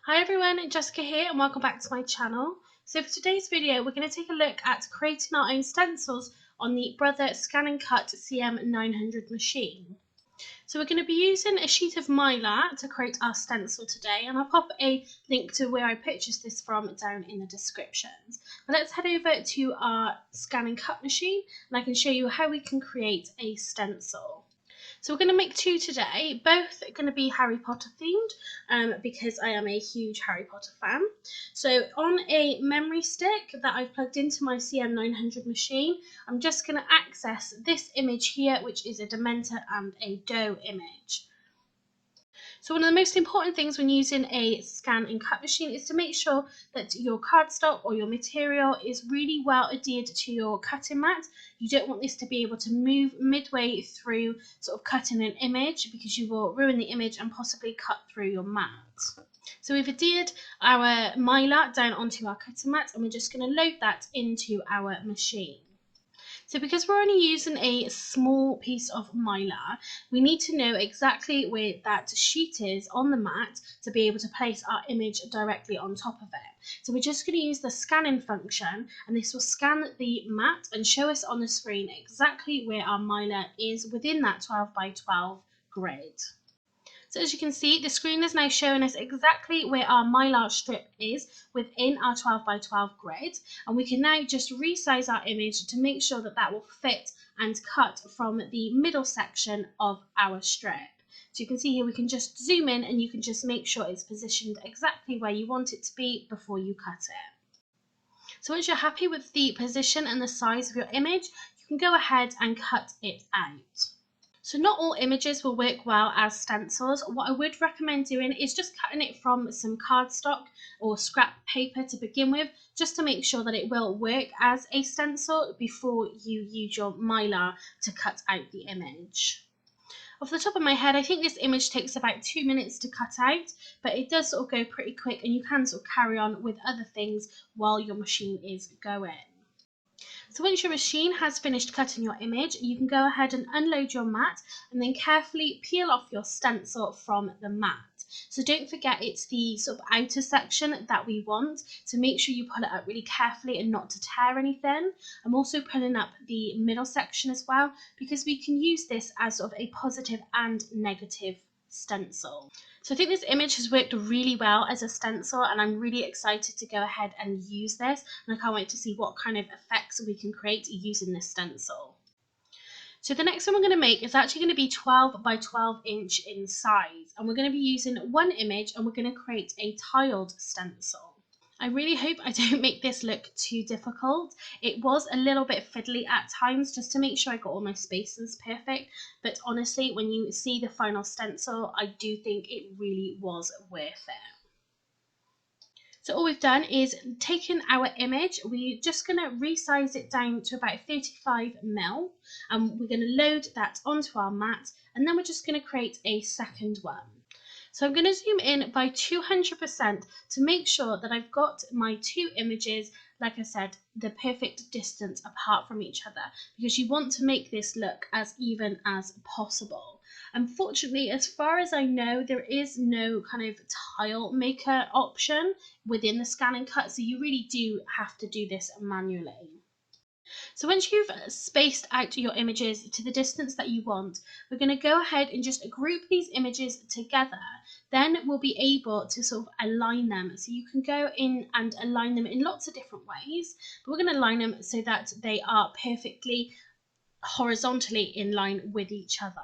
Hi everyone, Jessica here and welcome back to my channel. So for today's video we're going to take a look at creating our own stencils on the Brother Scan and Cut CM900 machine. So we're going to be using a sheet of Mylar to create our stencil today, and I'll pop a link to where I purchased this from down in the descriptions. But let's head over to our Scan and Cut machine and I can show you how we can create a stencil. So we're going to make two today, both are going to be Harry Potter themed because I am a huge Harry Potter fan. So on a memory stick that I've plugged into my CM900 machine, I'm just going to access this image here, which is a Dementor and a dough image. So one of the most important things when using a scan and cut machine is to make sure that your cardstock or your material is really well adhered to your cutting mat. You don't want this to be able to move midway through sort of cutting an image, because you will ruin the image and possibly cut through your mat. So we've adhered our Mylar down onto our cutting mat and we're just going to load that into our machine. So because we're only using a small piece of Mylar, we need to know exactly where that sheet is on the mat to be able to place our image directly on top of it. So we're just going to use the scanning function, and this will scan the mat and show us on the screen exactly where our Mylar is within that 12 by 12 grid. So as you can see, the screen is now showing us exactly where our Mylar strip is within our 12 by 12 grid, and we can now just resize our image to make sure that that will fit and cut from the middle section of our strip. So you can see here we can just zoom in and you can just make sure it's positioned exactly where you want it to be before you cut it. So once you're happy with the position and the size of your image, you can go ahead and cut it out. So not all images will work well as stencils. What I would recommend doing is just cutting it from some cardstock or scrap paper to begin with, just to make sure that it will work as a stencil before you use your Mylar to cut out the image. Off the top of my head, I think this image takes about 2 minutes to cut out, but it does sort of go pretty quick and you can sort of carry on with other things while your machine is going. So once your machine has finished cutting your image, you can go ahead and unload your mat and then carefully peel off your stencil from the mat. So don't forget, it's the sort of outer section that we want, so make sure you pull it up really carefully and not to tear anything. I'm also pulling up the middle section as well, because we can use this as sort of a positive and negative stencil. So I think this image has worked really well as a stencil, and I'm really excited to go ahead and use this, and I can't wait to see what kind of effects we can create using this stencil. So the next one we're going to make is actually going to be 12 by 12 inch in size, and we're going to be using one image and we're going to create a tiled stencil. I really hope I don't make this look too difficult. It was a little bit fiddly at times just to make sure I got all my spaces perfect, but honestly, when you see the final stencil, I do think it really was worth it. So all we've done is taken our image, we're just going to resize it down to about 35mm, and we're going to load that onto our mat, and then we're just going to create a second one. So I'm going to zoom in by 200% to make sure that I've got my two images, like I said, the perfect distance apart from each other, because you want to make this look as even as possible. Unfortunately, as far as I know, there is no kind of tile maker option within the scan and cut, so you really do have to do this manually. So once you've spaced out your images to the distance that you want, we're going to go ahead and just group these images together. Then we'll be able to sort of align them. So you can go in and align them in lots of different ways, but we're going to align them so that they are perfectly horizontally in line with each other.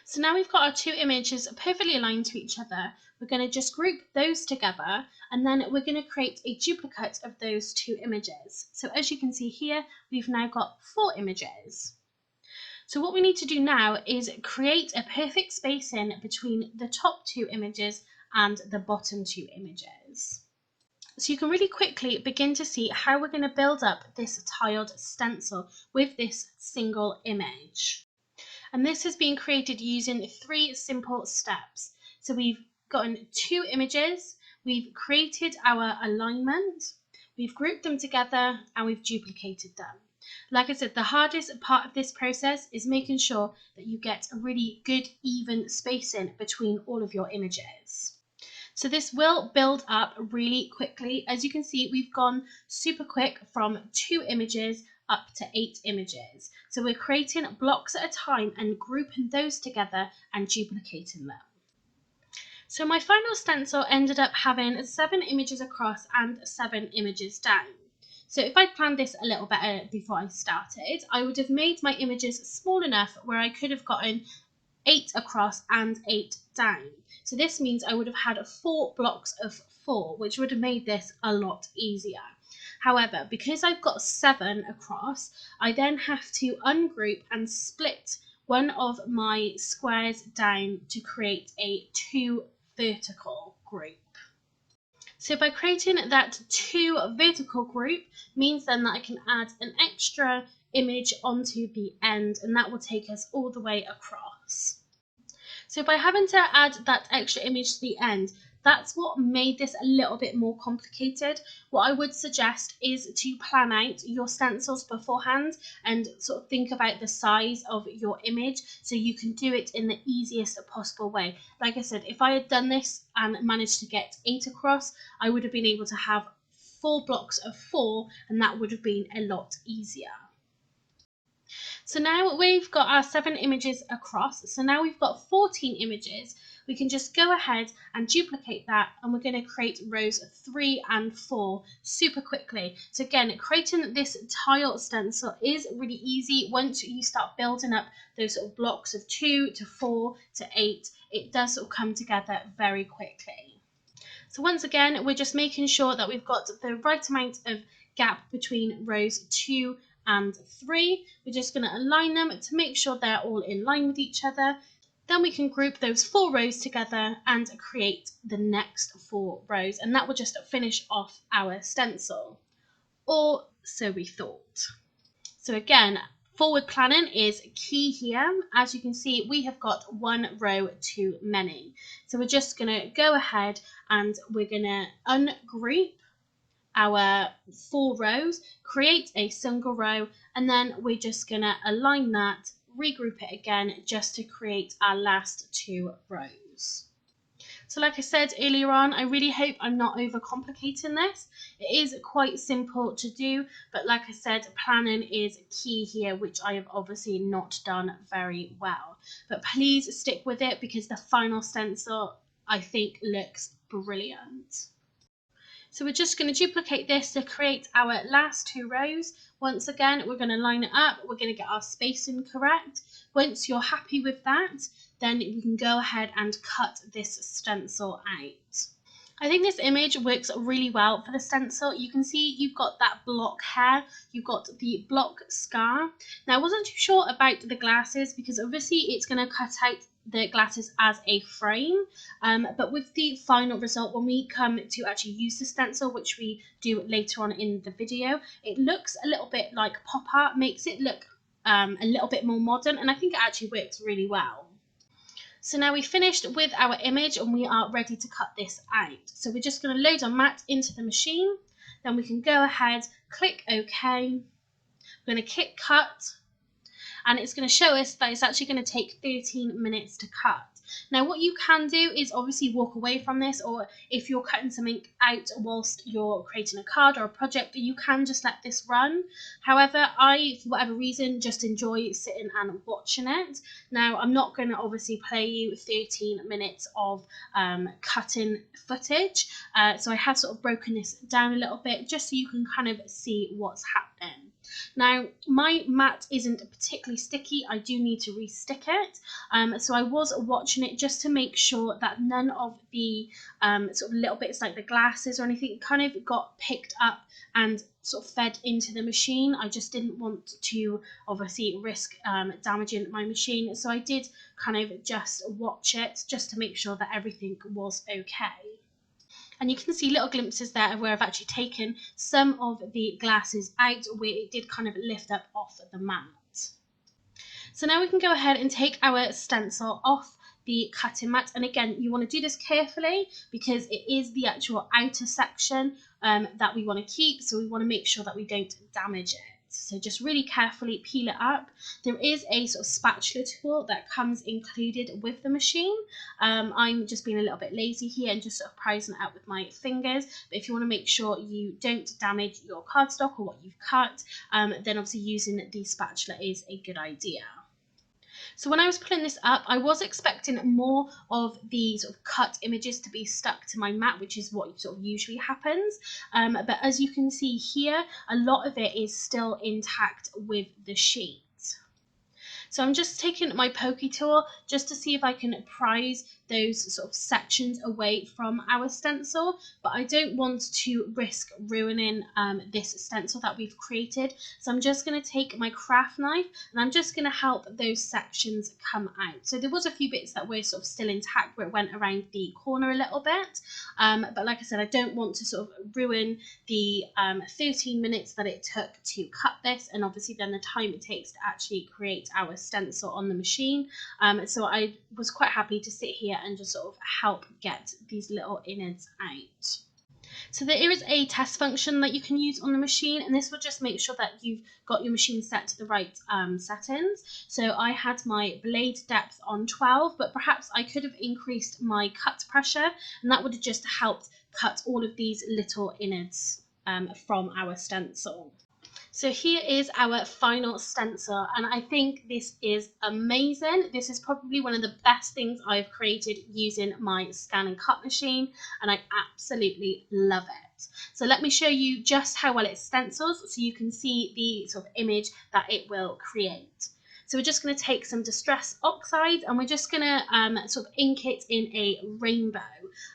So now we've got our two images perfectly aligned to each other. We're going to just group those together, and then we're going to create a duplicate of those two images. So as you can see here, we've now got 4 images. So what we need to do now is create a perfect spacing between the top 2 images and the bottom 2 images. So you can really quickly begin to see how we're going to build up this tiled stencil with this single image. And this has been created using 3 simple steps. So we've gotten 2 images, we've created our alignment, we've grouped them together, and we've duplicated them. Like I said, the hardest part of this process is making sure that you get a really good even spacing between all of your images. So this will build up really quickly. As you can see, we've gone super quick from 2 images up to 8 images. So we're creating blocks at a time and grouping those together and duplicating them. So my final stencil ended up having 7 images across and 7 images down. So if I'd planned this a little better before I started, I would have made my images small enough where I could have gotten 8 across and 8 down. So this means I would have had 4 blocks of 4, which would have made this a lot easier. However, because I've got 7 across, I then have to ungroup and split one of my squares down to create a 2 vertical group. So by creating that 2 vertical group means then that I can add an extra image onto the end, and that will take us all the way across. So by having to add that extra image to the end, that's what made this a little bit more complicated. What I would suggest is to plan out your stencils beforehand and sort of think about the size of your image so you can do it in the easiest possible way. Like I said, if I had done this and managed to get 8 across, I would have been able to have 4 blocks of 4, and that would have been a lot easier. So now we've got our 7 images across, so now we've got 14 images. We can just go ahead and duplicate that, and we're going to create rows 3 and 4 super quickly. So again, creating this tile stencil is really easy. Once you start building up those sort of blocks of 2 to 4 to 8, it does sort of come together very quickly. So once again, we're just making sure that we've got the right amount of gap between rows 2 and 3. We're just going to align them to make sure they're all in line with each other. Then we can group those 4 rows together and create the next 4 rows, and that will just finish off our stencil, or so we thought. So again, forward planning is key here. As you can see, we have got 1 row too many. So we're just going to go ahead and we're going to ungroup our 4 rows, create a single row, and then we're just going to align that, regroup it again just to create our last 2 rows. So like I said earlier on, I really hope I'm not overcomplicating this. It is quite simple to do, but like I said, planning is key here, which I have obviously not done very well. But please stick with it because the final stencil, I think, looks brilliant. So we're just going to duplicate this to create our last 2 rows. Once again, we're going to line it up. We're going to get our spacing correct. Once you're happy with that, then we can go ahead and cut this stencil out. I think this image works really well for the stencil. You can see you've got that block hair, you've got the block scar. Now I wasn't too sure about the glasses because obviously it's going to cut out the glasses as a frame, but with the final result, when we come to actually use the stencil, which we do later on in the video, it looks a little bit like pop art, makes it look a little bit more modern, and I think it actually works really well. So now we've finished with our image and we are ready to cut this out. So we're just going to load our mat into the machine, then we can go ahead, click OK, we're going to click cut, and it's going to show us that it's actually going to take 13 minutes to cut. Now what you can do is obviously walk away from this, or if you're cutting something out whilst you're creating a card or a project, you can just let this run. However, I, for whatever reason, just enjoy sitting and watching it. Now I'm not going to obviously play you 13 minutes of cutting footage, so I have sort of broken this down a little bit just so you can kind of see what's happening. Now my mat isn't particularly sticky, I do need to re-stick it, so I was watching it just to make sure that none of the sort of little bits like the glasses or anything kind of got picked up and sort of fed into the machine. I just didn't want to obviously risk damaging my machine, so I did kind of just watch it just to make sure that everything was okay. And you can see little glimpses there of where I've actually taken some of the glasses out, where it did kind of lift up off the mat. So now we can go ahead and take our stencil off the cutting mat, and again you want to do this carefully because it is the actual outer section that we want to keep, so we want to make sure that we don't damage it. So just really carefully peel it up. There is a sort of spatula tool that comes included with the machine. I'm just being a little bit lazy here and just sort of prising it out with my fingers. But if you want to make sure you don't damage your cardstock or what you've cut, then obviously using the spatula is a good idea. So when I was pulling this up, I was expecting more of the sort of cut images to be stuck to my mat, which is what sort of usually happens. But as you can see here, a lot of it is still intact with the sheet. So I'm just taking my pokey tool just to see if I can prise those sort of sections away from our stencil, but I don't want to risk ruining this stencil that we've created. So I'm just going to take my craft knife and I'm just going to help those sections come out. So there was a few bits that were sort of still intact where it went around the corner a little bit, but like I said, I don't want to sort of ruin the 13 minutes that it took to cut this, and obviously then the time it takes to actually create our stencil on the machine. So I was quite happy to sit here and just sort of help get these little innards out. So there is a test function that you can use on the machine, and this will just make sure that you've got your machine set to the right settings. So I had my blade depth on 12, but perhaps I could have increased my cut pressure, and that would have just helped cut all of these little innards from our stencil. So here is our final stencil, and I think this is amazing. This is probably one of the best things I've created using my scan and cut machine, and I absolutely love it. So let me show you just how well it stencils so you can see the sort of image that it will create. So we're just going to take some Distress Oxide and we're just going to sort of ink it in a rainbow.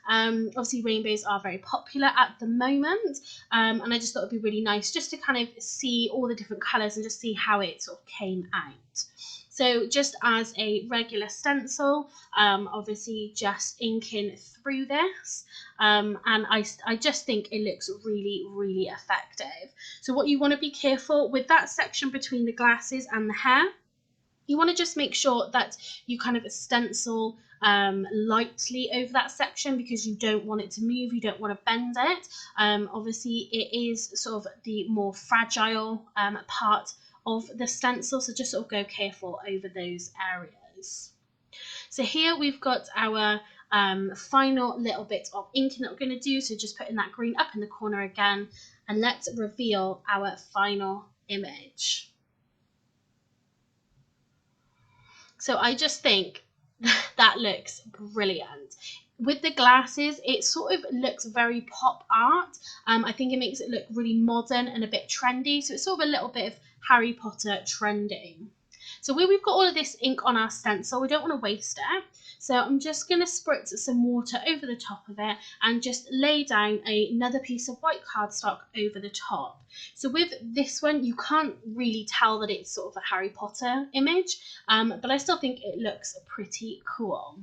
Obviously rainbows are very popular at the moment, and I just thought it'd be really nice just to kind of see all the different colours and just see how it sort of came out. So just as a regular stencil, obviously just inking through this, and I just think it looks really, really effective. So what you want to be careful with that section between the glasses and the hair, you want to just make sure that you kind of stencil lightly over that section because you don't want it to move, you don't want to bend it. Obviously it is sort of the more fragile part of the stencil, so just sort of go careful over those areas. So here we've got our final little bit of inking that we're going to do, so just putting that green up in the corner again, and let's reveal our final image. So I just think that looks brilliant. With the glasses, it sort of looks very pop art. I think it makes it look really modern and a bit trendy. So it's sort of a little bit of Harry Potter trending. So where we've got all of this ink on our stencil, we don't want to waste it. So I'm just going to spritz some water over the top of it and just lay down another piece of white cardstock over the top. So with this one, you can't really tell that it's sort of a Harry Potter image, but I still think it looks pretty cool.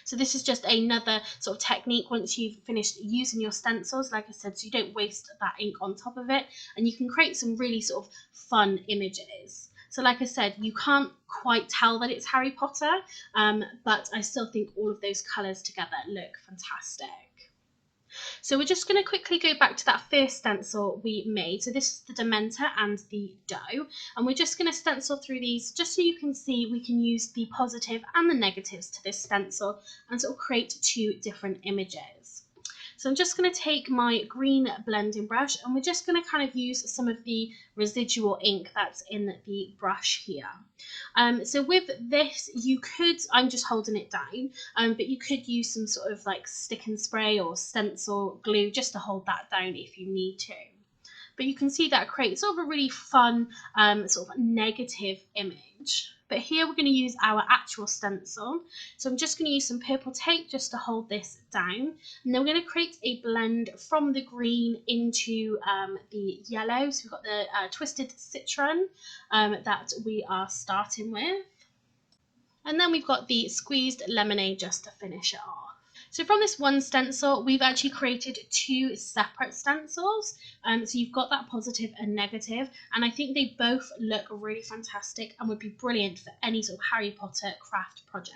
So this is just another sort of technique once you've finished using your stencils, like I said, so you don't waste that ink on top of it, and you can create some really sort of fun images. So like I said, you can't quite tell that it's Harry Potter, but I still think all of those colours together look fantastic. So we're just going to quickly go back to that first stencil we made. So this is the Dementor and the dough, and we're just going to stencil through these just so you can see we can use the positive and the negatives to this stencil and sort of create two different images. So I'm just going to take my green blending brush and we're just going to kind of use some of the residual ink that's in the brush here. So with this, you could, I'm just holding it down, but you could use some sort of like stick and spray or stencil glue just to hold that down if you need to. But you can see that creates sort of a really fun sort of negative image. But here we're going to use our actual stencil. So I'm just going to use some purple tape just to hold this down. And then we're going to create a blend from the green into the yellow. So we've got the twisted citron that we are starting with. And then we've got the squeezed lemonade just to finish it off. So from this one stencil, we've actually created two separate stencils. So you've got that positive and negative, and I think they both look really fantastic and would be brilliant for any sort of Harry Potter craft project.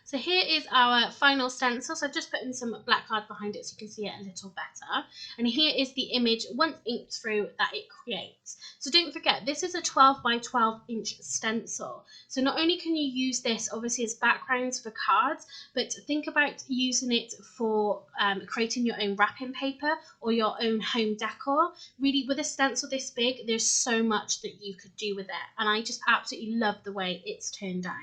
So here is our final stencil. So I've just put in some black card behind it so you can see it a little better. And here is the image, once inked through, that it creates. So don't forget, this is a 12 by 12 inch stencil. So not only can you use this obviously as backgrounds for cards, but think about using it for creating your own wrapping paper or your own home decor. Really, with a stencil this big, there's so much that you could do with it. And I just absolutely love the way it's turned out.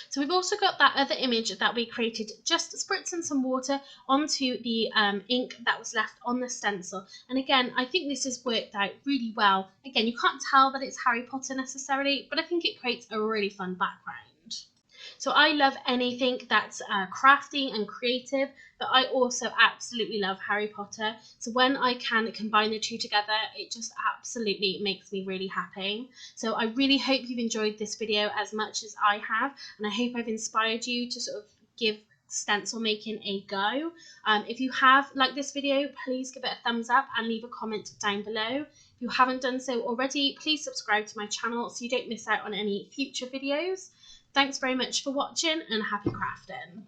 So we've also got that other image that we created, just spritzing some water onto the ink that was left on the stencil. And again, I think this has worked out really well. Again, you can't tell that it's Harry Potter necessarily, but I think it creates a really fun background. So I love anything that's crafty and creative, but I also absolutely love Harry Potter. So when I can combine the two together, it just absolutely makes me really happy. So I really hope you've enjoyed this video as much as I have, and I hope I've inspired you to sort of give stencil making a go. If you have liked this video, please give it a thumbs up and leave a comment down below. If you haven't done so already, please subscribe to my channel so you don't miss out on any future videos. Thanks very much for watching and happy crafting.